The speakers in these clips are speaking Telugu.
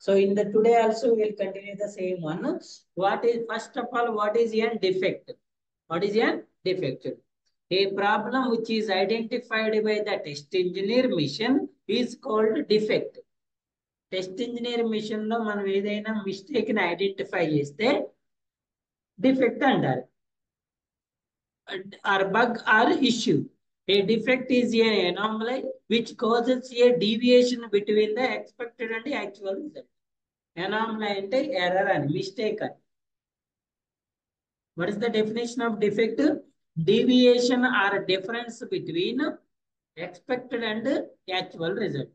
So in the today also we will continue the same one. What is first of all, what is a defect? What is a defect? A problem which is identified by the test engineer mission is called defect. Test engineer mission lo మనం ఏదైనా mistake ని ఐడెంటిఫై చేస్తే defect అంటారు or bug or issue. A defect is an anomaly which causes a deviation between the expected and the actual result. Anomaly అంటే error and mistake. What is the definition of defect? Deviation or difference between expected and actual result.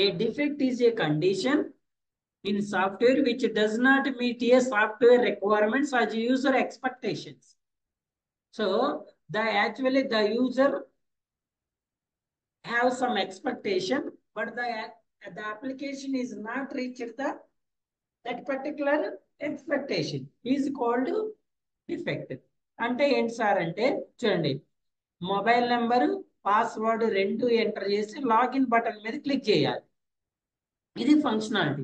A defect is a condition in software which does not meet a software requirements or user expectations. So actually the user have some expectation, but the application is not reached that particular expectation is called defect. అంటే ఏంటి సార్ అంటే చూడండి, మొబైల్ నెంబర్ పాస్వర్డ్ రెండు ఎంటర్ చేసి లాగిన్ బటన్ మీద క్లిక్ చేయాలి. ఇది functionality.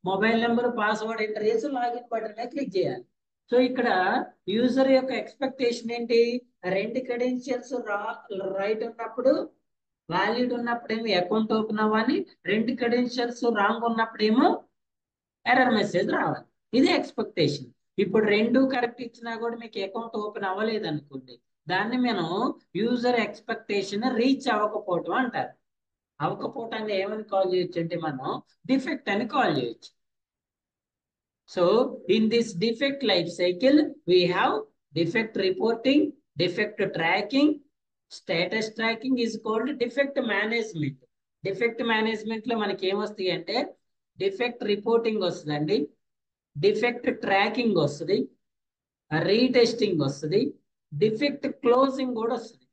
Mobile number password enter చేసి లాగిన్ బటన్ మీద క్లిక్ చేయాలి. సో ఇక్కడ యూజర్ యొక్క ఎక్స్పెక్టేషన్ ఏంటి? రెండు క్రెడెన్షియల్స్ రైట్ ఉన్నప్పుడు, వ్యాలిడ్ ఉన్నప్పుడేమో అకౌంట్ ఓపెన్ అవ్వాలి, రెండు క్రెడెన్షియల్స్ రాంగ్ ఉన్నప్పుడేమో ఎర్రర్ మెసేజ్ రావాలి. ఇది ఎక్స్పెక్టేషన్. ఇప్పుడు రెండు కరెక్ట్ ఇచ్చినా కూడా మీకు అకౌంట్ ఓపెన్ అవ్వలేదు అనుకోండి, దాన్ని మనం యూజర్ ఎక్స్పెక్టేషన్ రీచ్ అవ్వకపోవటం అంటారు. అవ్వకపోవటాన్ని ఏమని కాల్ చేయొచ్చు అంటే మనం డిఫెక్ట్ అని కాల్ చేయొచ్చు. So in this defect life cycle we have defect reporting, defect tracking, status tracking is called defect management. Defect management లో మనకి ఏమొస్తాయి అంటే డిఫెక్ట్ రిపోర్టింగ్ వస్తుందండి, డిఫెక్ట్ ట్రాకింగ్ వస్తుంది, రీటెస్టింగ్ వస్తుంది, డిఫెక్ట్ క్లోజింగ్ కూడా వస్తుంది.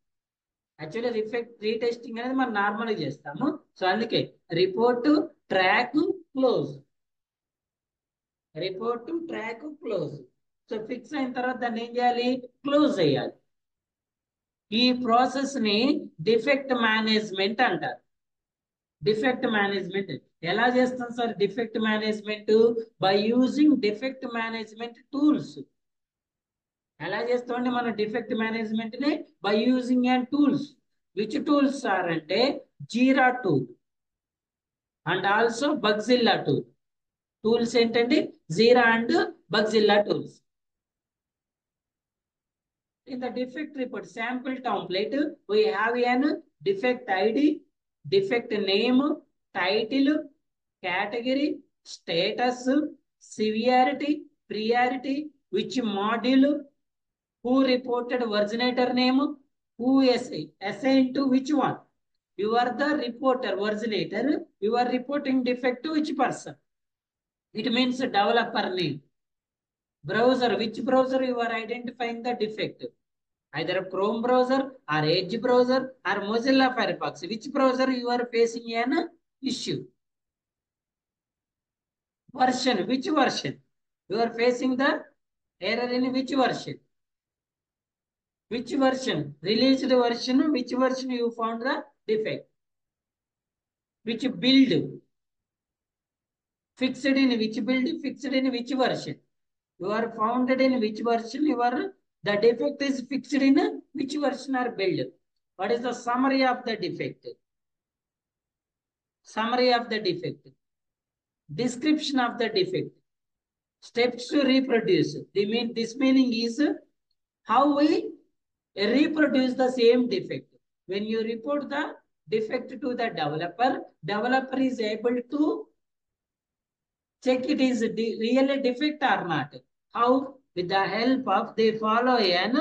యాక్చువల్లీ రీటెస్టింగ్ అనేది మనం నార్మల్గా చేస్తాము. సో అందుకే report, track, close, report, track, close. So fix అయిన తర్వాత దాన్ని ఏం చేయాలి? క్లోజ్ చేయాలి. ఈ ప్రాసెస్ ని డిఫెక్ట్ మేనేజ్మెంట్ అంటారు. డిఫెక్ట్ మేనేజ్మెంట్ ఎలా చేస్తాం sir? Defect management by using defect management tools. ఎలా చేస్తామండి మనం డిఫెక్ట్ మేనేజ్మెంట్ ని? By using and tools. Which tools are అంటే Jira tool and also Bugzilla tool. Tools ఏంటండి? Jira and Bugzilla tools. In the defect report sample template, we have an defect ID, defect name, title, category, status, severity, priority, which module, who reported originator name, who assigned to which one. You are the reporter, originator, you are reporting defect to which person. It means developer name. Browser, which browser you are identifying the defect? Either Chrome browser or Edge browser or Mozilla Firefox. Which browser you are facing an issue? Version, which version? You are facing the error in which version? Which version? Released version, which version you found the defect? Which build? Fixed in which build? Fixed in which version? You are founded in which version? You are the defect is fixed in which version or build. What is the summary of the defect? Summary of the defect. Description of the defect. Steps to reproduce. This meaning is how we reproduce the same defect. When you report the defect to the developer, developer is able to check it is really defect or not. How? With the help of they follow an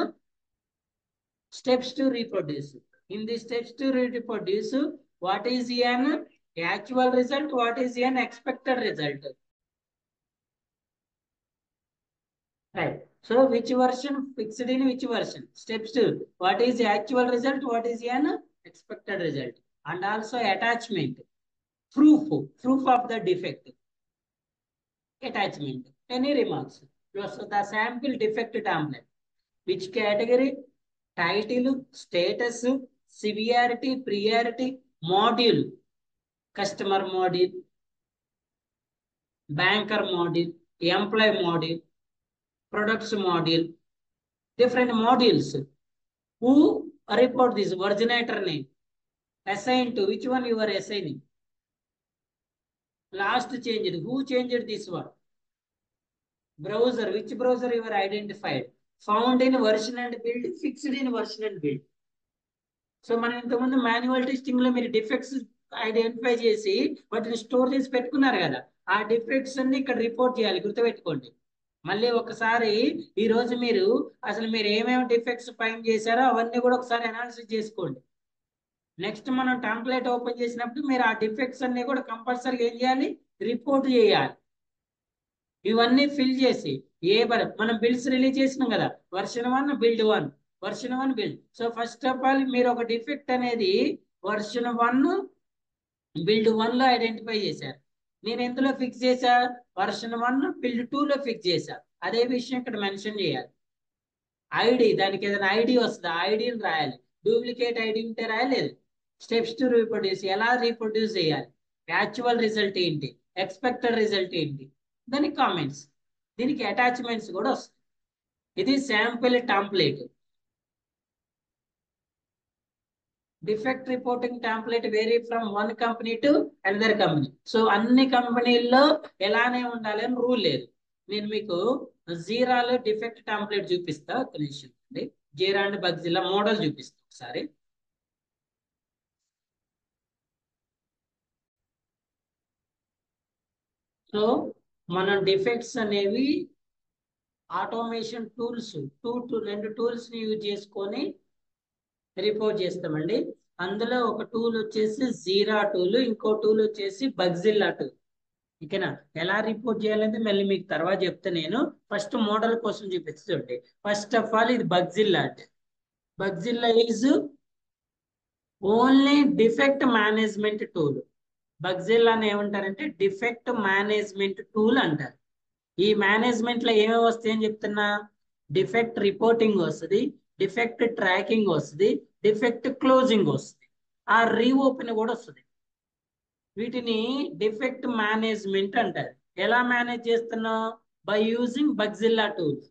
steps to reproduce. In the steps to reproduce, what is an actual result? What is an expected result? Right. So which version? Fixed in which version? Steps to what is the actual result? What is an expected result? And also attachment, proof of the defect. Attachment. Any remarks? So the sample defect template. Which category? Title, status, severity, priority, module, customer model, banker model, employee model, products model, different modules. Who report this originator name? Assigned to which one you are assigning? Last changed. Who changed this one? Browser. Which browser you are identified? Found in version and build, fixed in version and build. So మనం ఇంతకుముందు మాన్యువల్ టెస్టింగ్ లో మీరు డిఫెక్ట్స్ ఐడెంటిఫై చేసి వాటిని స్టోర్ చేసి పెట్టుకున్నారు కదా, ఆ డిఫెక్ట్స్ అన్ని ఇక్కడ రిపోర్ట్ చేయాలి, గుర్తుపెట్టుకోండి. మళ్ళీ ఒకసారి ఈ రోజు మీరు అసలు మీరు ఏమేమి డిఫెక్ట్స్ ఫైండ్ చేశారో అవన్నీ కూడా ఒకసారి అనాలిసిస్ చేసుకోండి. నెక్స్ట్ మనం టెంప్లెట్ ఓపెన్ చేసినప్పుడు మీరు ఆ డిఫెక్ట్స్ అన్ని కూడా కంపల్సరీగా ఏం చేయాలి, రిపోర్ట్ చేయాలి. ఇవన్నీ ఫిల్ చేసి మనం బిల్డ్స్ రిలీజ్ చేసినాం కదా, version 1 build 1, version 1 build. So first of all మీరు ఒక డిఫెక్ట్ అనేది వర్షన్ 1 బిల్డ్ 1 లో ఐడెంటిఫై చేశారు. నేను ఎందులో ఫిక్స్ చేశా, వర్షన్ 1 బిల్డ్ 2 లో ఫిక్స్ చేశా. అదే విషయం ఇక్కడ మెన్షన్ చేయాలి. ఐడి, దానికి ఏదైనా ఐడి వస్తుంది, ఆ ఐడిని రాయాలి. డూప్లికేట్ ఐడి ఉంటే రాయలేదు. స్టెప్స్ టు రీప్రొడ్యూస్, ఎలా రీప్రొడ్యూస్ చేయాలి, యాక్చువల్ రిజల్ట్ ఏంటి, ఎక్స్పెక్టెడ్ రిజల్ట్ ఏంటి, దానికి కామెంట్స్, దీనికి అటాచ్మెంట్స్ కూడా వస్తాయి. ఇది sample template. Defect reporting template vary from one company to another company. So అన్ని కంపెనీల్లో ఎలానే ఉండాలి అని రూల్ లేదు. నేను మీకు జీరాలో డిఫెక్ట్ టెంప్లెట్ చూపిస్తా, ఒక నిమిషం అండి. జీరా అండ్ బగ్జిల్లా మోడల్ చూపిస్తా ఒకసారి. సో మనం డిఫెక్ట్స్ అనేవి ఆటోమేషన్ టూల్స్, రెండు టూల్స్ ని యూజ్ చేసుకొని రిపోర్ట్ చేస్తామండి. అందులో ఒక టూల్ వచ్చేసి జీరా టూల్, ఇంకో టూల్ వచ్చేసి బగ్జిల్లా టూల్. ఓకేనా, ఎలా రిపోర్ట్ చేయాలంటే మళ్ళీ మీకు తర్వాత చెప్తే. నేను ఫస్ట్ మోడల్ కోసం చూపిస్తుంటే, ఫస్ట్ ఆఫ్ ఆల్ ఇది Bugzilla. Bugzilla is only defect management tool. Bugzilla అని ఏమంటారంటే డిఫెక్ట్ మేనేజ్మెంట్ టూల్ అంటారు. ఈ మేనేజ్మెంట్ లో ఏమేమి వస్తాయని చెప్తున్నా, డిఫెక్ట్ రిపోర్టింగ్ వస్తుంది, డిఫెక్ట్ ట్రాకింగ్ వస్తుంది, డిఫెక్ట్ క్లోజింగ్ వస్తుంది, ఆ రీఓపెన్ కూడా వస్తుంది. వీటిని డిఫెక్ట్ మేనేజ్మెంట్ అంటారు. ఎలా మేనేజ్ చేస్తున్నావు, బై యూజింగ్ బగ్జిల్లా టూల్స్.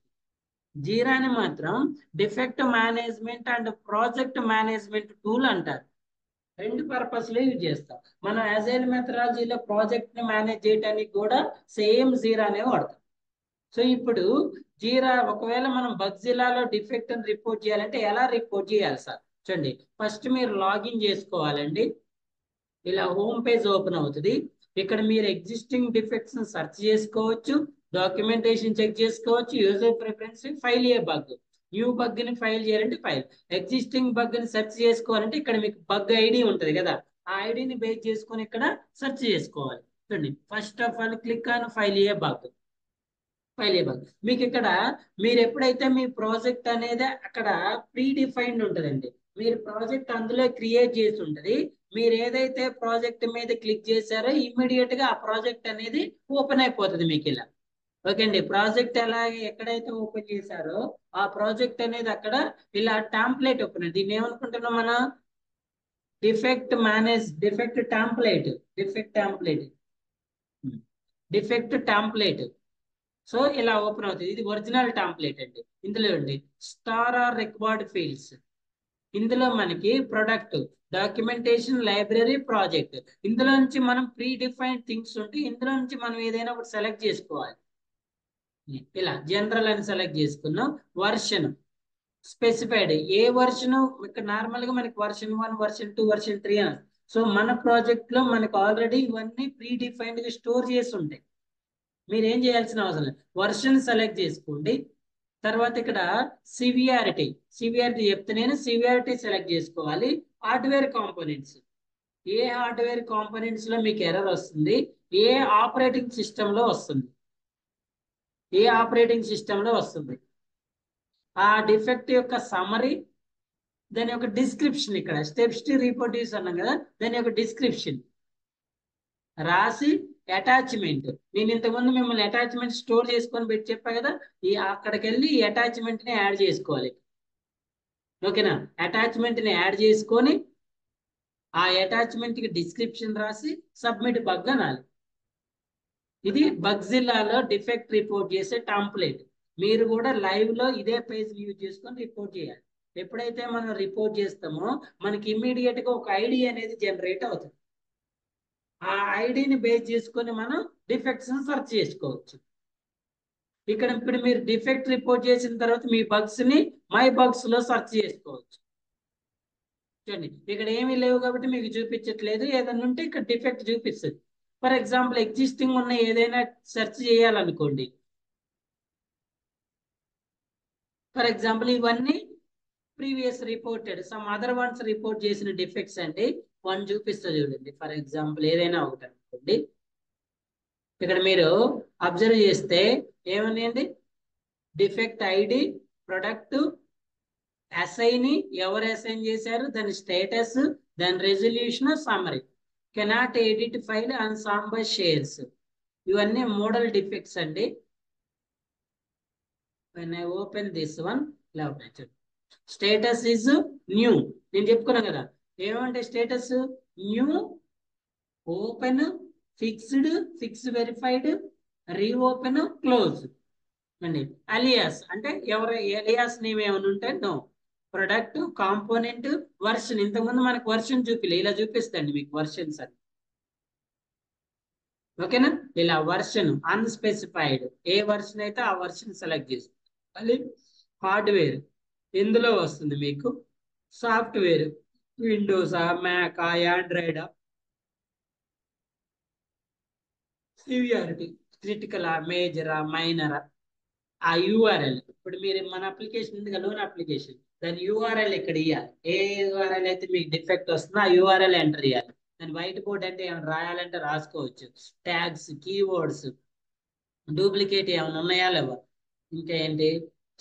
జీరాని మాత్రం defect management and project management tool అంటారు. రెండు పర్పస్ లో యూజ్ చేస్తాం. మనం అజైల్ మెథడాలజీలో ప్రాజెక్ట్ ని మేనేజ్ చేయడానికి కూడా సేమ్ జీరానే వాడతాం. సో ఇప్పుడు జీరా, ఒకవేళ మనం బగ్జిల్లాలో డిఫెక్ట్ అని రిపోర్ట్ చేయాలంటే ఎలా రిపోర్ట్ చేయాలి సార్ చూడండి. ఫస్ట్ మీరు లాగిన్ చేసుకోవాలండి. ఇలా హోమ్ పేజ్ ఓపెన్ అవుతుంది. ఇక్కడ మీరు ఎగ్జిస్టింగ్ డిఫెక్ట్స్ సెర్చ్ చేసుకోవచ్చు, డాక్యుమెంటేషన్ చెక్ చేసుకోవచ్చు, యూజర్ ప్రిఫరెన్స్, ఫైల్ ఏ బగ్, న్యూ బగ్ ని ఫైల్ చేయాలంటే ఫైల్, ఎగ్జిస్టింగ్ బగ్ ని సెర్చ్ చేసుకోవాలంటే ఇక్కడ మీకు బగ్ ఐడి ఉంటుంది కదా, ఆ ఐడిని బేస్ చేసుకొని ఇక్కడ సెర్చ్ చేసుకోవాలి. చూడండి, first of all click on file A bug. File A bug మీకు ఇక్కడ, మీరు ఎప్పుడైతే మీ ప్రాజెక్ట్ అనేది అక్కడ ప్రీ డిఫైన్డ్ ఉంటుందండి, మీరు ప్రాజెక్ట్ అందులో క్రియేట్ చేసి ఉంటుంది. మీరు ఏదైతే ప్రాజెక్ట్ మీద క్లిక్ చేశారో ఇమ్మీడియట్ గా ఆ ప్రాజెక్ట్ అనేది ఓపెన్ అయిపోతుంది మీకు ఇలా. ఓకే అండి, ప్రాజెక్ట్ ఎలాగే ఎక్కడైతే ఓపెన్ చేశారో ఆ ప్రాజెక్ట్ అనేది అక్కడ ఇలా టెంప్లెట్ ఓపెన్. దీన్ని ఏమనుకుంటున్నాం మనం, defect template, defect template. So ఇలా ఓపెన్ అవుతుంది. ఇది ఒరిజినల్ టెంప్లెట్ అండి. ఇందులో అండి స్టార్ ఆర్ రిక్వైర్డ్ ఫీల్డ్స్, ఇందులో మనకి ప్రొడక్ట్, డాక్యుమెంటేషన్, లైబ్రరీ, ప్రాజెక్ట్, ఇందులో నుంచి మనం ప్రీ డిఫైన్డ్ థింగ్స్ ఉంటే ఇందులో నుంచి మనం ఏదైనా ఒకటి సెలెక్ట్ చేసుకోవాలి. ఇలా జనరల్ అని సెలెక్ట్ చేసుకున్నాం. వర్షన్ స్పెసిఫైడ్, ఏ వర్షన్, ఇక్కడ నార్మల్ గా మనకి వర్షన్ 1, వర్షన్ 2, వర్షన్ 3 అని. సో మన ప్రాజెక్ట్ లో మనకు ఆల్రెడీ ఇవన్నీ ప్రీ డిఫైన్డ్ గా స్టోర్ చేసి ఉంటాయి. మీరు ఏం చేయాల్సిన అవసరం లేదు, వర్షన్ సెలెక్ట్ చేసుకోండి. తర్వాత ఇక్కడ సివియారిటీ చెప్తే నేను సివియారిటీ సెలెక్ట్ చేసుకోవాలి. హార్డ్వేర్ కాంపోనెంట్స్, ఏ హార్డ్వేర్ కాంపోనెంట్స్ లో మీకు ఎర్రర్ వస్తుంది, ఏ ఆపరేటింగ్ సిస్టమ్ లో వస్తుంది, ఆ డిఫెక్ట్ యొక్క సమరీ, దాని యొక్క డిస్క్రిప్షన్, ఇక్కడ స్టెప్స్ టు రీప్రొడ్యూస్ అన్నాం కదా, దాని యొక్క డిస్క్రిప్షన్ రాసి అటాచ్మెంట్. నేను ఇంతకుముందు మిమ్మల్ని అటాచ్మెంట్ స్టోర్ చేసుకొని పెట్టి చెప్పా కదా, అక్కడికి వెళ్ళి ఈ అటాచ్మెంట్ ని యాడ్ చేసుకోవాలి. ఓకేనా, అటాచ్మెంట్ ని యాడ్ చేసుకొని ఆ అటాచ్మెంట్ కి డిస్క్రిప్షన్ రాసి సబ్మిట్ బగ్ అనాలి. ఇది బగ్జిల్లాలో డిఫెక్ట్ రిపోర్ట్ చేసే టెంప్లెట్. మీరు కూడా లైవ్ లో ఇదే పేజ్ యూజ్ చేసుకొని రిపోర్ట్ చేయాలి. ఎప్పుడైతే మనం రిపోర్ట్ చేస్తామో మనకి ఇమ్మీడియట్ గా ఒక ఐడి అనేది జనరేట్ అవుతుంది. ఆ ఐడిని బేస్ చేసుకొని మనం డిఫెక్ట్స్ సెర్చ్ చేసుకోవచ్చు. ఇక్కడ ఇప్పుడు మీరు డిఫెక్ట్ రిపోర్ట్ చేసిన తర్వాత మీ బగ్స్ ని మై బగ్స్ లో సెర్చ్ చేసుకోవచ్చు. చూడండి ఇక్కడ ఏమీ లేవు కాబట్టి మీకు చూపించట్లేదు. ఏదైనా ఉంటే ఇక్కడ డిఫెక్ట్ చూపిస్తుంది. ఫర్ ఎగ్జాంపుల్ ఎగ్జిస్టింగ్ ఉన్న ఏదైనా సెర్చ్ చేయాలనుకోండి. ఫర్ ఎగ్జాంపుల్ ఇవన్నీ previous reported some other once report చేసిన డిఫెక్ట్స్ అండి. వన్ చూపిస్తా చూడండి. ఫర్ ఎగ్జాంపుల్ ఏదైనా ఒకటి అనుకోండి. ఇక్కడ మీరు అబ్జర్వ్ చేస్తే ఏమన్నాయండి, డిఫెక్ట్ ఐడి, ప్రొడక్ట్, అసైన్, ఎవరు అసైన్ చేశారు, దాని స్టేటస్, దాని resolution, summary. Cannot edit file and sum by shares. ఇవన్నీ మోడల్ డిఫెక్ట్స్ అండి. when I open this one, status is new. నేను చెప్పుకున్నాను కదా ఏమంటే status new, open, fixed, fix verified, reopen, close అండి. అలియాస్ అంటే ఎవరు అలియాస్ నేమ్ ఏమైనా ఉంటే నో. Product, component, version. ఇంతకుముందు మనకు వర్షన్ చూపిలే, ఇలా చూపిస్తాండి మీకు వర్షన్స్ అని. ఓకేనా, ఇలా వర్షన్ అన్స్పెసిఫైడ్, ఏ వర్షన్ అయితే ఆ వర్షన్ సెలెక్ట్ చేసుకో. మళ్ళీ హార్డ్వేర్ ఎందులో వస్తుంది మీకు, సాఫ్ట్వేర్ విండోసా, మ్యాకా, ఆండ్రాయిడా, సివియారిటీ క్రిటికలా, మేజరా, మైనరా. ఆ యూఆర్ఎల్ ఇప్పుడు మీరు మన అప్లికేషన్ ఉంది కదా, లోన్ అప్లికేషన్, దాని యూఆర్ఎల్ ఇక్కడ ఇవ్వాలి. ఏ యూఆర్ఎల్ అయితే మీకు డిఫెక్ట్ వస్తుందో ఆ యూఆర్ఎల్ ఎంటర్ చేయాలి. దాని వైట్ బోర్డ్ అంటే ఏమైనా రాయాలంటే రాసుకోవచ్చు. ట్యాగ్స్, కీవర్డ్స్, డూప్లికేట్ ఏమైనా ఉన్నాయా లేవా, ఇంకా ఏంటి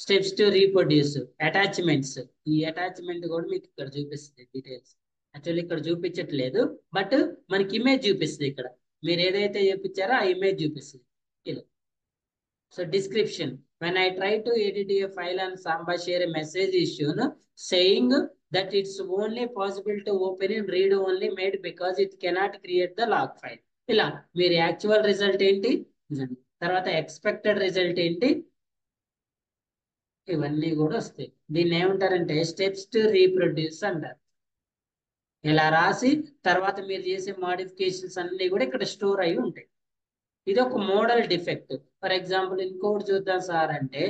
స్టెప్స్ టు రీప్రొడ్యూస్, అటాచ్మెంట్స్. ఈ అటాచ్మెంట్ కూడా మీకు ఇక్కడ చూపిస్తుంది డీటెయిల్స్. యాక్చువల్లీ ఇక్కడ చూపించట్లేదు, బట్ మనకి ఇమేజ్ చూపిస్తుంది. ఇక్కడ మీరు ఏదైతే చూపించారో ఆ ఇమేజ్ చూపిస్తుంది ఇలా. So description, when I try to edit a file and Samba share a message is shown saying that it's only possible to open and read only made because it cannot create the log file. ఇలా మీరు యాక్చువల్ రిజల్ట్ ఏంటి, తర్వాత ఎక్స్పెక్టెడ్ రిజల్ట్ ఏంటి, ఇవన్నీ కూడా వస్తాయి. దీన్ని ఏమంటారంటే స్టెప్స్ టు రీప్రొడ్యూస్ అంటారు. ఇలా రాసి తర్వాత మీరు చేసే మోడిఫికేషన్స్ అన్ని కూడా ఇక్కడ స్టోర్ అయి ఉంటాయి. ఇది ఒక మోడల్ డిఫెక్ట్. ఫర్ ఎగ్జాంపుల్ ఇంకోటి చూద్దాం సార్ అంటే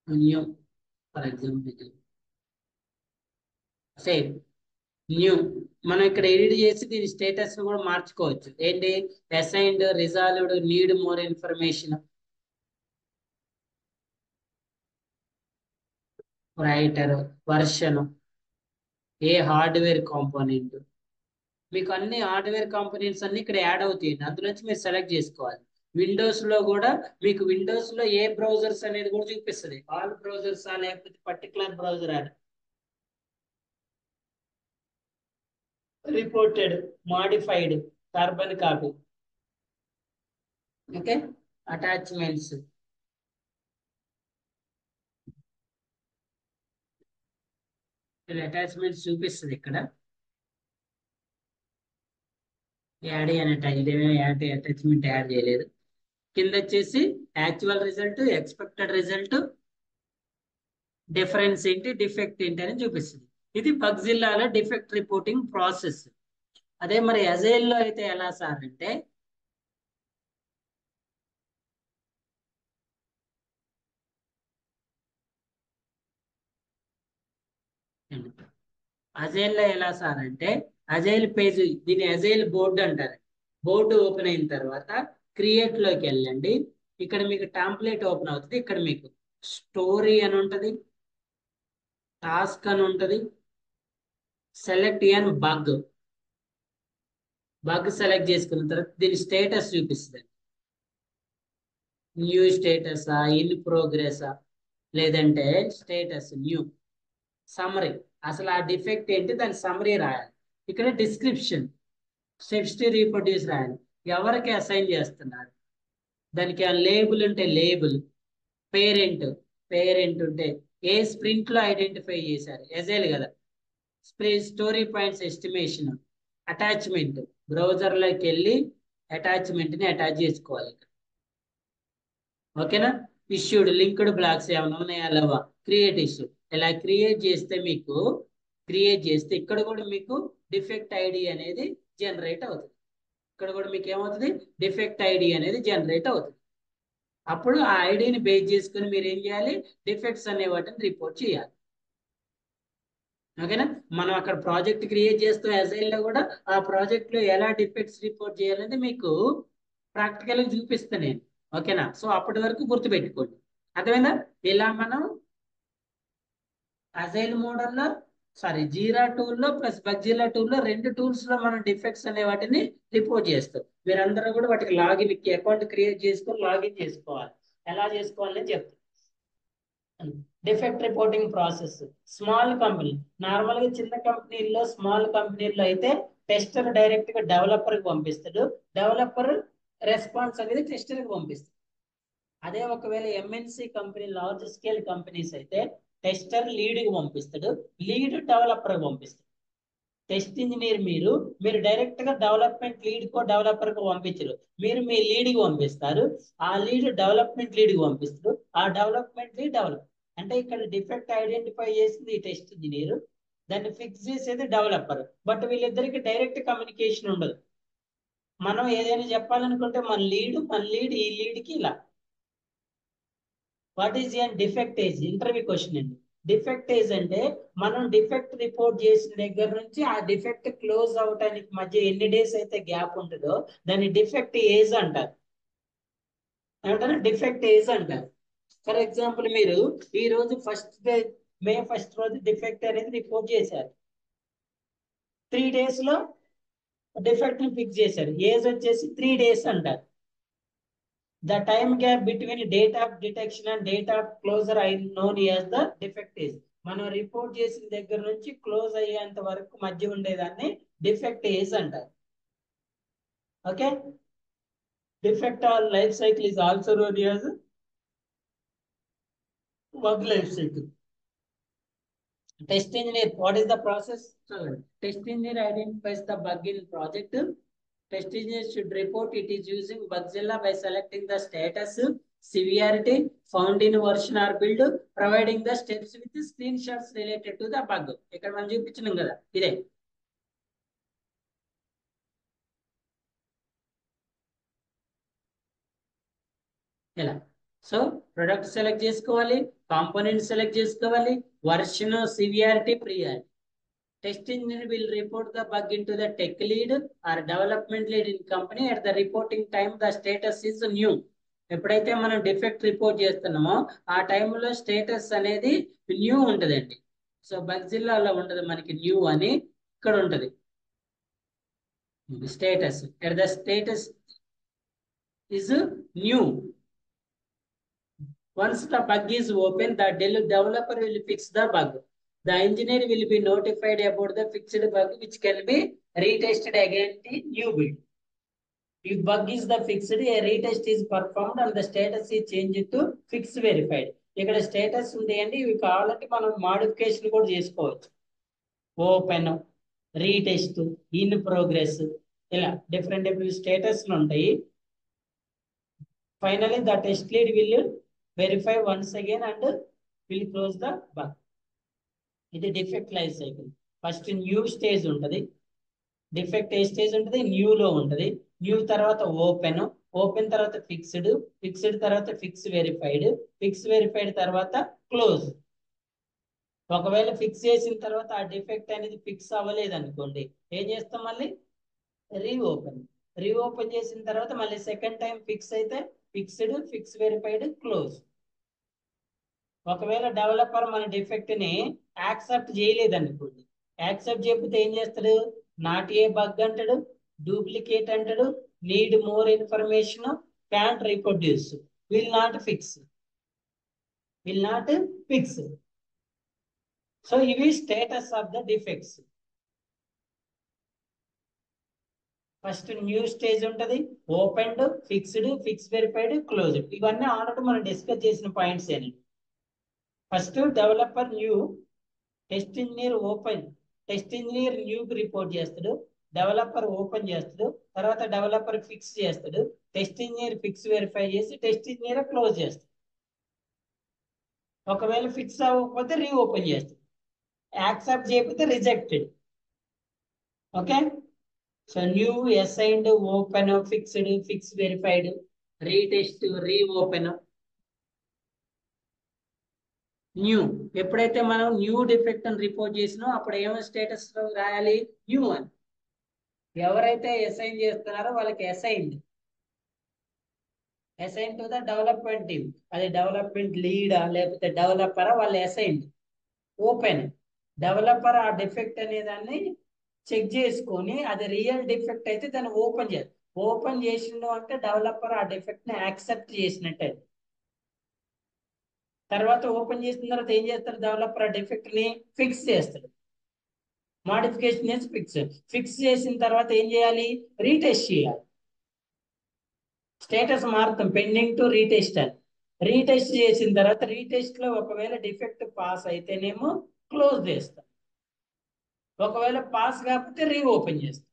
new. For example same new, మనం ఇక్కడ ఎడిట్ చేసి దీని స్టేటస్ కూడా మార్చుకోవచ్చు. ఏంటి, assigned, resolved, need more information, writer, version, a hardware component. మీకు అన్ని హార్డ్వేర్ కాంపోనెంట్స్ అన్ని ఇక్కడ యాడ్ అవుతాయి. అందులోంచి మీరు సెలెక్ట్ చేసుకోవాలి. విండోస్ లో కూడా మీకు విండోస్ లో ఏ బ్రౌజర్స్ అనేది కూడా చూపిస్తుంది. ఆల్ బ్రౌజర్స్ లేకపోతే పర్టికులర్ బ్రౌజర్ అని. Reported, modified, carbon copy. Okay, attachments, attachments చూపిస్తుంది ఇక్కడ. యాడ్ యాడ్ అటాచ్మెంట్ యాడ్ చేయలేదు. కింద వచ్చేసి actual result, expected result, difference ఏంటి, డిఫెక్ట్ ఏంటి అని చూపిస్తుంది. ఇది బగ్జిల్లాలో డిఫెక్ట్ రిపోర్టింగ్ ప్రాసెస్. అదే మరి అజైల్లో అయితే ఎలా సార్ అంటే అజైల్లో ఎలా సార్ అంటే అజైల్ పేజ్, దీన్ని అజైల్ బోర్డు అంటారు. బోర్డు ఓపెన్ అయిన తర్వాత క్రియేట్ లోకి వెళ్ళండి. ఇక్కడ మీకు టెంప్లెట్ ఓపెన్ అవుతుంది. ఇక్కడ మీకు స్టోరీ అని ఉంటుంది, టాస్క్ అని ఉంటుంది, select and bug. Bug select చేసుకున్న తర్వాత దీని స్టేటస్ చూపిస్తుంది. న్యూ స్టేటసా, ఇన్ ప్రోగ్రెసా, లేదంటే స్టేటస్ న్యూ. సమ్మరీ, అసలు ఆ డిఫెక్ట్ ఏంటి దాని సమ్మరీ రాయాలి. ఇక్కడ డిస్క్రిప్షన్, స్టెప్స్ టు రీప్రొడ్యూస్ రాయాలి. ఎవరికి అసైన్ చేస్తున్నారు, దానికి ఆ లేబుల్ ఉంటే లేబుల్, పేరెంట్ ఉంటే ఏ స్ప్రింట్ లో ఐడెంటిఫై చేశారు, ఎజైల్ కదా, స్టోరీ పాయింట్స్ ఎస్టిమేషన్, అటాచ్మెంట్, బ్రౌజర్లోకి వెళ్ళి అటాచ్మెంట్ని అటాచ్ చేసుకోవాలి. ఓకేనా? ఇష్యూడ్ లింక్డ్ బ్లాక్స్ ఏమైనా ఉన్నాయా లేవా? Create issue. ఇలా క్రియేట్ చేస్తే ఇక్కడ కూడా మీకు డిఫెక్ట్ ఐడి అనేది జనరేట్ అవుతుంది. ఇక్కడ కూడా మీకు ఏమవుతుంది? డిఫెక్ట్ ఐడి అనేది జనరేట్ అవుతుంది. అప్పుడు ఆ ఐడిని బేస్ చేసుకుని మీరు ఏం చేయాలి? డిఫెక్ట్స్ అనే వాటిని రిపోర్ట్ చేయాలి. ఓకేనా? మనం అక్కడ ప్రాజెక్ట్ క్రియేట్ చేస్తాం అజైల్లో కూడా. ఆ ప్రాజెక్ట్ లో ఎలా డిఫెక్ట్స్ రిపోర్ట్ చేయాలంటే మీకు ప్రాక్టికల్ గా చూపిస్తాను నేను. ఓకేనా? సో అప్పటి వరకు గుర్తుపెట్టుకోండి. అర్థమైందా? ఇలా మనం అజైల్ మోడల్లో జీరా టూల్లో ప్లస్ బగ్జిల్లా టూల్లో 2 టూల్స్ లో మనం డిఫెక్ట్స్ అనే వాటిని రిపోర్ట్ చేస్తాం. మీరందరూ కూడా వాటికి లాగిన్ అకౌంట్ క్రియేట్ చేసుకొని లాగిన్ చేసుకోవాలి. ఎలా చేసుకోవాలని చెప్తాను. Defect reporting process. Small company, normal గా చిన్న కంపెనీల్లో, స్మాల్ కంపెనీల్లో అయితే టెస్టర్ డైరెక్ట్ గా డెవలపర్ కి పంపిస్తాడు. డెవలపర్ రెస్పాన్స్ అనేది టెస్టర్ కి పంపిస్తాడు. అదే ఒకవేళ MNC company, large scale companies అయితే టెస్టర్ లీడ్ కి పంపిస్తాడు, లీడ్ డెవలపర్ కి పంపిస్తాడు. టెస్ట్ ఇంజనీర్ మీరు డైరెక్ట్ గా డెవలప్మెంట్ లీడ్ కో డెవలపర్ కో పంపించరు. మీరు మీ లీడ్ కి పంపిస్తారు, ఆ లీడ్ డెవలప్మెంట్ లీడ్ కి పంపిస్తారు, ఆ డెవలప్మెంట్ లీడ్ డెవలప్. అంటే ఇక్కడ డిఫెక్ట్ ఐడెంటిఫై చేసింది ఈ టెస్ట్ ఇంజనీర్, దాన్ని ఫిక్స్ చేసేది డెవలపర్. బట్ వీళ్ళిద్దరికి డైరెక్ట్ కమ్యూనికేషన్ ఉండదు. మనం ఏదైనా చెప్పాలనుకుంటే మన లీడ్ ఈ లీడ్ కి ఇలా. What is an defect age? Interview question అండి. డిఫెక్ట్ ఏజ్ అంటే మనం డిఫెక్ట్ రిపోర్ట్ చేసిన దగ్గర నుంచి ఆ డిఫెక్ట్ క్లోజ్ అవటానికి మధ్య ఎన్ని డేస్ అయితే గ్యాప్ ఉంటుందో దాన్ని డిఫెక్ట్ ఏజ్ అంటారు. ఏమంటారు? డిఫెక్ట్ ఏజ్ అంటారు. ఫర్ ఎగ్జాంపుల్ మీరు ఈ రోజు మే 1 రోజు డిఫెక్ట్ అనేది రిపోర్ట్ చేశారు. 3 days లో డిఫెక్ట్ ని ఫిక్స్ చేశారు. ఏజ్ వచ్చేసి 3 days అంటారు. The time gap between date of detection and date of closure is known as the defect age. మనం రిపోర్ట్ చేసిన దగ్గర నుంచి క్లోజ్ అయ్యేంత వరకు మధ్య ఉండేదాన్ని డిఫెక్ట్ ఏజ్ అంటారు. Okay? Defect life cycle is also known as bug life cycle. Test engineer, what is the process? Test engineer identifies the bug in project. Test engineer should report it is using Bugzilla by selecting the status, severity, found in version or build, providing the steps with the screenshots related to the bug. ఇక్కడ మనం చూపించినాం కదా ఇదే. ఇలా. సో ప్రొడక్ట్ సెలెక్ట్ చేసుకోవాలి, కాంపోనెంట్ సెలెక్ట్ చేసుకోవాలి, version, severity, priority. Test engineer will report the bug into the tech lead or development lead in company. At the reporting time, the status is new. ఎప్పుడైతే మనం డిఫెక్ట్ రిపోర్ట్ చేస్తున్నామో ఆ టైంలో స్టేటస్ అనేది న్యూ ఉంటుందండి. సో బగ్జిల్లాలో ఉండదు, మనకి న్యూ అని ఇక్కడ ఉంటది status. The status is new. Once the bug is open, the developer will fix the bug. The engineer will be notified about the fixed bug which can be retested against the new build. If bug is the fixed, a retest is performed and the status is changed to fix verified. ఇక్కడ స్టేటస్ ఉంది అండి, ఇవి కావాలంటే మనం మాడిఫికేషన్ కూడా చేసుకోవచ్చు. ఓపెన్, రీటెస్ట్, ఇన్ ప్రోగ్రెస్, ఇలా డిఫరెంట్ స్టేటస్ ఉంటాయి. Finally, the test lead will verify once again and will close the bug. ఇది defect life cycle. First new stage ఉంటుంది, డిఫెక్ట్ ఏ స్టేజ్ ఉంటుంది, న్యూ లో ఉంటుంది. న్యూ తర్వాత ఓపెన్, ఓపెన్ తర్వాత ఫిక్స్డ్, ఫిక్స్డ్ తర్వాత ఫిక్స్ వెరిఫైడ్ తర్వాత క్లోజ్. ఒకవేళ ఫిక్స్ చేసిన తర్వాత ఆ డిఫెక్ట్ అనేది ఫిక్స్ అవ్వలేదు అనుకోండి, ఏం చేస్తాం? మళ్ళీ రీఓపెన్ చేసిన తర్వాత మళ్ళీ సెకండ్ టైం ఫిక్స్ అయితే ఫిక్స్డ్, ఫిక్స్ వెరిఫైడ్, క్లోజ్. ఒకవేళ డెవలపర్ మన డిఫెక్ట్ ని యాక్సెప్ట్ చేయలేదు అనుకోండి, యాక్సెప్ట్ చేయకపోతే ఏం చేస్తాడు? నాట్ ఏ బగ్ అంటాడు, డూప్లికేట్ అంటాడు, need more information, can't reproduce, will not fix. So ఇవి status of the defects. First new stage ఉంటది, opened, fixed, fix verified, closed. ఇవన్నీ ఆల్రెడీ మనం డిస్కస్ చేసిన పాయింట్స్ ఏనండి. First developer new, test engineer open, test engineer న్యూకి రిపోర్ట్ చేస్తాడు, డెవలపర్ ఓపెన్ చేస్తాడు, తర్వాత డెవలపర్ ఫిక్స్ చేస్తాడు, టెస్ట్ ఇంజనీర్ ఫిక్స్ వెరిఫై చేసి టెస్ట్ ఇంజనీర్ క్లోజ్ చేస్తాడు. ఒకవేళ ఫిక్స్ అవ్వకపోతే రీఓపెన్ చేస్తాడు, యాక్సెప్ట్ చేయకపోతే rejected. Okay, so new, assigned, open, fixed, fix verified, retest, reopen. New, ఎప్పుడైతే మనం న్యూ డిఫెక్ట్ అని రిపోర్ట్ చేసినాం అప్పుడు ఏమో స్టేటస్ రాయాలి, న్యూ అని. ఎవరైతే అసైన్ చేస్తున్నారో వాళ్ళకి assigned to the development team, అది డెవలప్మెంట్ లీడా లేకపోతే డెవలపరా, వాళ్ళు అసైన్డ్. ఓపెన్, డెవలపర్ ఆ డిఫెక్ట్ అనే దాన్ని చెక్ చేసుకొని అది రియల్ డిఫెక్ట్ అయితే దాన్ని ఓపెన్ చేయాలి. ఓపెన్ చేసిండు అంటే డెవలపర్ ఆ డిఫెక్ట్ ని యాక్సెప్ట్ చేసినట్టే. తర్వాత ఓపెన్ చేసిన తర్వాత ఏం చేస్తారు, డెవలపర్ ఆ డిఫెక్ట్ ని ఫిక్స్ చేస్తాడు, మాడిఫికేషన్ చేసి ఫిక్స్ చేసిన తర్వాత ఏం చేయాలి, రీటెస్ట్ చేయాలి. స్టేటస్ మారుతాం, పెండింగ్ టు రీటెస్ట్ అని. రీటెస్ట్ చేసిన తర్వాత రీటెస్ట్ లో ఒకవేళ డిఫెక్ట్ పాస్ అయితేనేమో క్లోజ్ చేస్తాం, ఒకవేళ పాస్ కాకపోతే రీఓపెన్ చేస్తాం.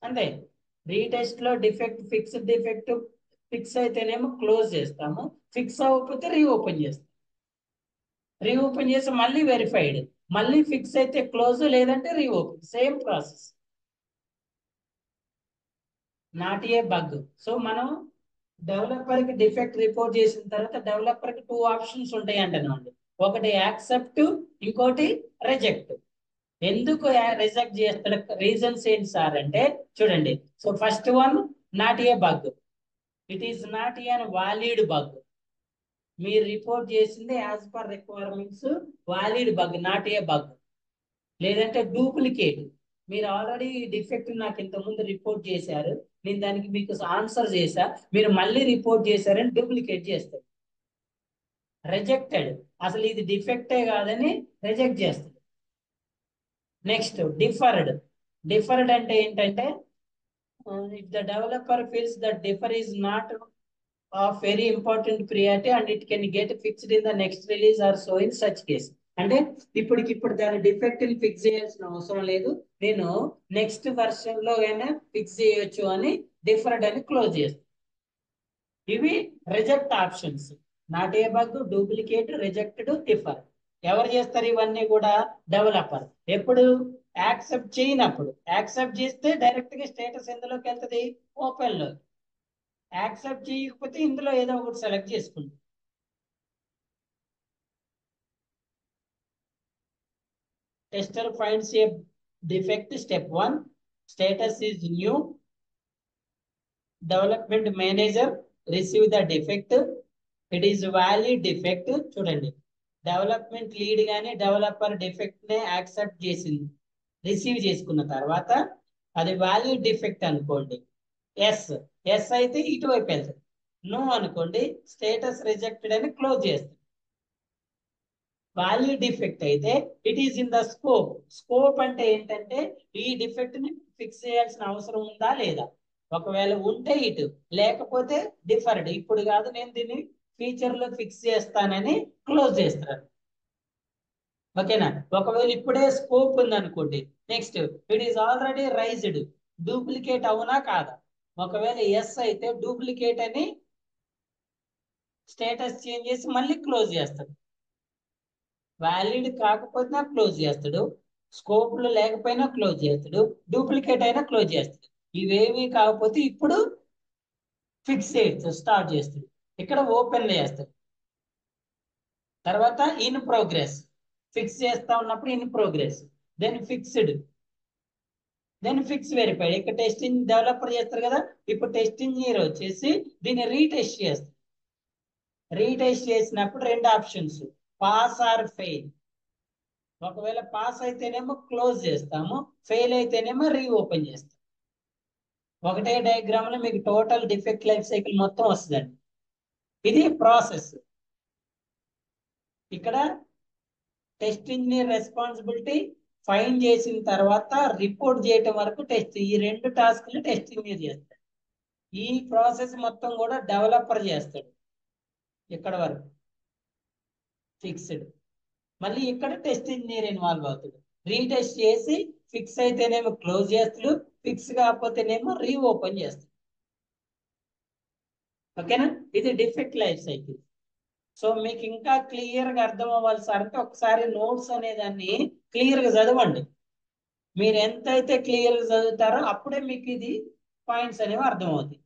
అంతే, రీటెస్ట్ లో డిఫెక్ట్ ఫిక్స్ అయితేనేమో క్లోజ్ చేస్తాము, ఫిక్స్ అవ్వకపోతే రీఓపెన్ చేస్తాం. రీఓపెన్ చేసి మళ్ళీ వెరిఫైడ్, మళ్ళీ ఫిక్స్ అయితే క్లోజ్, లేదంటే reopen, same process. Not a bug. So మనం డెవలపర్ కి డిఫెక్ట్ రిపోర్ట్ చేసిన తర్వాత డెవలపర్ కి 2 ఆప్షన్స్ ఉంటాయి అంటున్నాండి. ఒకటి యాక్సెప్ట్, ఇంకోటి రిజెక్ట్. ఎందుకు రిజెక్ట్ చేస్తాడు, రీజన్స్ ఏంటి సార్ అంటే చూడండి. So first one, not a bug. It is not a valid bug. మీరు రిపోర్ట్ చేసింది as per requirements valid bug, not a bug. లేదంటే డూప్లికేట్, మీరు ఆల్రెడీ డిఫెక్ట్ నాకు ఇంతకుముందు రిపోర్ట్ చేశారు, నేను దానికి మీకు ఆన్సర్ చేశా, మీరు మళ్ళీ రిపోర్ట్ చేశారని డూప్లికేట్ చేస్తారు. రిజెక్టెడ్, అసలు ఇది డిఫెక్టే కాదని రిజెక్ట్ చేస్తుంది. Next deferred. డిఫర్డ్ అంటే ఏంటంటే if the developer feels that differ is not of very important priority and it can get fixed in the next release are so in such case. అంటే ఇప్పటికిప్పుడు దాని డిఫెక్ట్ ని ఫిక్స్ చేయాల్సిన అవసరం లేదు, నేను నెక్స్ట్ వర్షన్ లో అయినా ఫిక్స్ చేయొచ్చు అని డిఫర్డ్ అని క్లోజ్ చేస్తాను. ఇవి reject options, not a bug, duplicate, rejected, differ. ఎవరు చేస్తారు ఇవన్నీ కూడా, డెవలపర్. ఎప్పుడు యాక్సెప్ట్ చేయనప్పుడు, యాక్సెప్ట్ చేస్తే డైరెక్ట్ గా స్టేటస్ ఎందులోకి వెళ్తుంది, ఓపెన్ లో. యాక్సెప్ట్ చేయకపోతే ఇందులో ఏదో ఒకటి సెలెక్ట్ చేసుకుంటాం. Tester finds a defect, step 1, status is new, development manager receive the defect, it is valid defect. చూడండి, డెవలప్మెంట్ లీడ్ గానీ డెవలపర్ డిఫెక్ట్ నే యాక్సెప్ట్ చేసింది, రిసీవ్ చేసుకున్న తర్వాత అది వాల్యూడ్ డిఫెక్ట్ అనుకోండి, ఎస్ అయితే ఇటువైపు వెళ్తుంది, నో అనుకోండి స్టేటస్ రిజెక్టెడ్ అని క్లోజ్ చేస్తుంది. వాల్యూ డిఫెక్ట్ అయితే it is in the scope. Scope అంటే ఏంటంటే ఈ డిఫెక్ట్ ని ఫిక్స్ చేయాల్సిన అవసరం ఉందా లేదా, ఒకవేళ ఉంటే ఇటు, లేకపోతే డిఫర్డ్, ఇప్పుడు కాదు నేను దీన్ని ఫ్యూచర్ లో ఫిక్స్ చేస్తానని క్లోజ్ చేస్తారు. ఓకేనా, ఒకవేళ ఇప్పుడే స్కోప్ ఉంది అనుకోండి, next it is already raised, duplicate అవునా కాదా, ఒకవేళ ఎస్ అయితే డూప్లికేట్ అని స్టేటస్ చేంజ్ చేసి మళ్ళీ క్లోజ్ చేస్తాడు. వ్యాలిడ్ కాకపోయినా క్లోజ్ చేస్తాడు, స్కోప్ లో లేకపోయినా క్లోజ్ చేస్తాడు, డూప్లికేట్ అయినా క్లోజ్ చేస్తాడు. ఇవేవి కాకపోతే ఇప్పుడు ఫిక్స్ చేయొచ్చు, స్టార్ట్ చేస్తాడు. ఇక్కడ ఓపెన్ చేస్తాడు. తర్వాత ఇన్ ప్రోగ్రెస్, ఫిక్స్ చేస్తా ఉన్నప్పుడు in progress, then fixed, then fix verified. ఇక్కడ టెస్టింగ్ డెవలపర్ చేస్తారు కదా, ఇప్పుడు టెస్టింగ్ ఇంజనీర్ వచ్చేసి దీన్ని రీటెస్ట్ చేస్తారు. రీటెస్ట్ చేసినప్పుడు 2 ఆప్షన్స్, పాస్ ఆర్ ఫెయిల్. ఒకవేళ పాస్ అయితేనేమో క్లోజ్ చేస్తాము, ఫెయిల్ అయితేనేమో రీఓపెన్ చేస్తాం. ఒకటే డయాగ్రామ్ లో మీకు టోటల్ డిఫెక్ట్ లైఫ్ సైకిల్ మొత్తం వస్తుందండి. ఇది ప్రాసెస్. ఇక్కడ టెస్ట్ ఇంజనీర్ రెస్పాన్సిబిలిటీ, ఫైండ్ చేసిన తర్వాత రిపోర్ట్ చేయటం వరకు టెస్ట్, ఈ 2 టాస్క్లు టెస్ట్ ఇంజనీర్ చేస్తాడు. ఈ ప్రాసెస్ మొత్తం కూడా డెవలపర్ చేస్తాడు. ఇక్కడ వరకు ఫిక్స్డ్, మళ్ళీ ఇక్కడ టెస్ట్ ఇంజనీర్ ఇన్వాల్వ్ అవుతాడు. రీటెస్ట్ చేసి ఫిక్స్ అయితేనేమో క్లోజ్ చేస్తాడు, ఫిక్స్ కాకపోతేనేమో రీఓపెన్ చేస్తాడు. ఓకేనా? ఇది డిఫెక్ట్ లైఫ్ సైకిల్. సో మీకు ఇంకా క్లియర్ గా అర్థం అవ్వాలి సార్ అంటే ఒకసారి నోట్స్ అనేదాన్ని క్లియర్ గా చదవండి. మీరు ఎంతైతే క్లియర్ గా చదువుతారో అప్పుడే మీకు ఇది పాయింట్స్ అనేవి అర్థం అవుతాయి.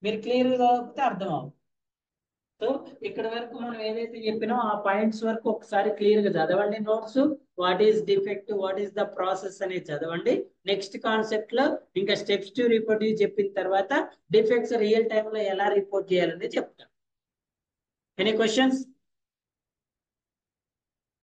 మీరు క్లియర్ గా చదివితే అర్థం అవ్వదు. సో ఇక్కడ వరకు మనం ఏదైతే చెప్పినో ఆ పాయింట్స్ వరకు ఒకసారి క్లియర్ గా చదవండి notes. What is defect, what is the process అనేది చదవండి. నెక్స్ట్ కాన్సెప్ట్ లో ఇంకా స్టెప్స్ టు రిపోర్ట్ చెప్పిన తర్వాత డిఫెక్ట్స్ రియల్ టైమ్ లో ఎలా రిపోర్ట్ చేయాలనేది చెప్తాను. Any questions?